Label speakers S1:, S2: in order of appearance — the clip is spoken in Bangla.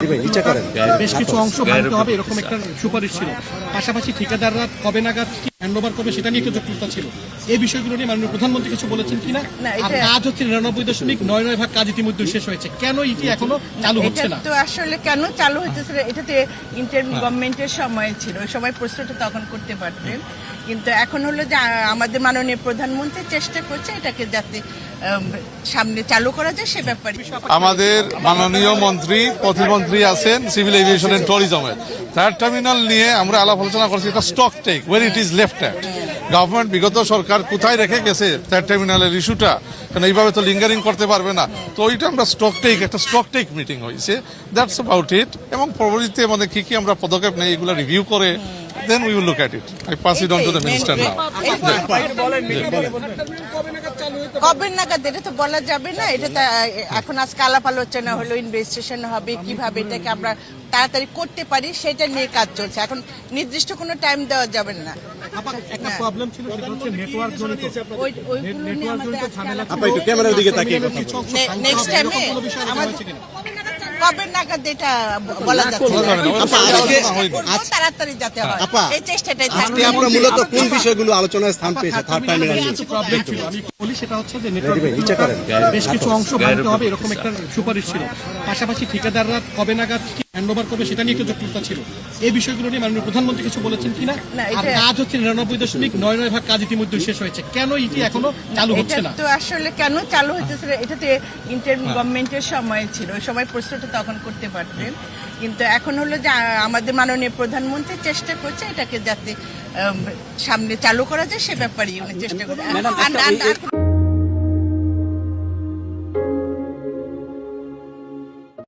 S1: বেশ কিছু অংশ ভাঙতে হবে এরকম একটা সুপারিশ ছিল। পাশাপাশি ঠিকাদাররা কবে নাগাদ হ্যান্ডওভার করবে সেটা নিয়ে একটু জটিলতা ছিল। এই বিষয়গুলো নিয়ে মাননীয় প্রধানমন্ত্রী কিছু বলেছেন কিনা? আর কাজ হচ্ছে 99.99% কাজ ইতিমধ্যে শেষ হয়েছে, কেন এটি এখনো চালু হচ্ছে না?
S2: তো আসলে কেন চালু হচ্ছে, এটাতে ইন্টারিম গভর্নমেন্টের সময় ছিল, ওই সময় প্রশ্নটা তখন করতে পারতেন। কিন্তু এখন হলো যে আমাদের মাননীয় প্রধানমন্ত্রী চেষ্টা করছে এটাকে যাতে সামনে চালু করা যায় সে ব্যাপারে।
S3: আমাদের মাননীয় মন্ত্রী প্রতিমন্ত্রী আছেন সিভিল এভিয়েশন এন্ড ট্যুরিজমের, থার্ড টার্মিনাল নিয়ে আমরা আলাপ আলোচনা করছি। এটা stock take where it is left at government, বিগত সরকার কোথায় রেখে গেছে থার্ড টার্মিনালের ইস্যুটা, কারণ এইভাবে তো লিঙ্গারিং করতে পারবে না। তো ওইটা আমরা স্টক টেক, একটা স্টক টেক মিটিং হয়েছে, দ্যাটস অ্যাবাউট ইট। এবং পরবর্তীতে মানে কি আমরা পদক্ষেপ নেই এগুলো রিভিউ করে then we will look at it. I pass it on to the minister now.
S2: কবে নাগাদ এটা তো বলা যাবে না, এটা তো এখন আজকে আলাপ আলোচনা হলো, ইনভেস্টিগেশন হবে কিভাবে এটাকে আমরা তাড়াতাড়ি করতে পারি সেটা নিয়ে কাজ চলছে। এখন নির্দিষ্ট কোনো টাইম দেওয়া যাবে না।
S1: একটা প্রবলেম ছিল সেটা হচ্ছে নেটওয়ার্ক জনিত ঝামেলা।
S4: ক্যামেরার দিকে তাকিয়ে
S2: নেক্সট টাইমে আমাদের কবে নাগাদ এটা বলা যাচ্ছে তাড়াতাড়ি যাতে হয়, এই চেষ্টাটাই থাকবে।
S4: আপনারা মূলত কোন বিষয়গুলো আলোচনায় স্থান পেয়েছে থার্ড টার্মিনাল নিয়ে?
S1: প্রবলেম ছিল আমি বলি, সেটা হচ্ছে যে নেটওয়ার্ক বেশ কিছু অংশ ভাঙতে হবে এরকম একটা সুপারিশ ছিল। পাশাপাশি ঠিকাদাররা কবে নাগাদ হ্যান্ডওভার করবে সেটা নিয়ে একটু জটিলতা ছিল। এই বিষয়গুলো নিয়ে মাননীয় প্রধানমন্ত্রী কিছু বলেছেন কিনা? আর কাজ হচ্ছে 99.99% কাজ ইতিমধ্যে শেষ হয়েছে, কেন এটি এখনো চালু হচ্ছে না?
S2: তো আসলে কেন চালু হচ্ছে, এটাতে ইন্টারিম গভর্নমেন্টের সময় ছিল, ওই সময় প্রশ্নটা তখন করতে পারতেন। কিন্তু এখন হলো যে আমাদের মাননীয় প্রধানমন্ত্রী চেষ্টা করছে এটাকে যাতে সামনে চালু করা যায় সে ব্যাপারে উনি চেষ্টা করছেন।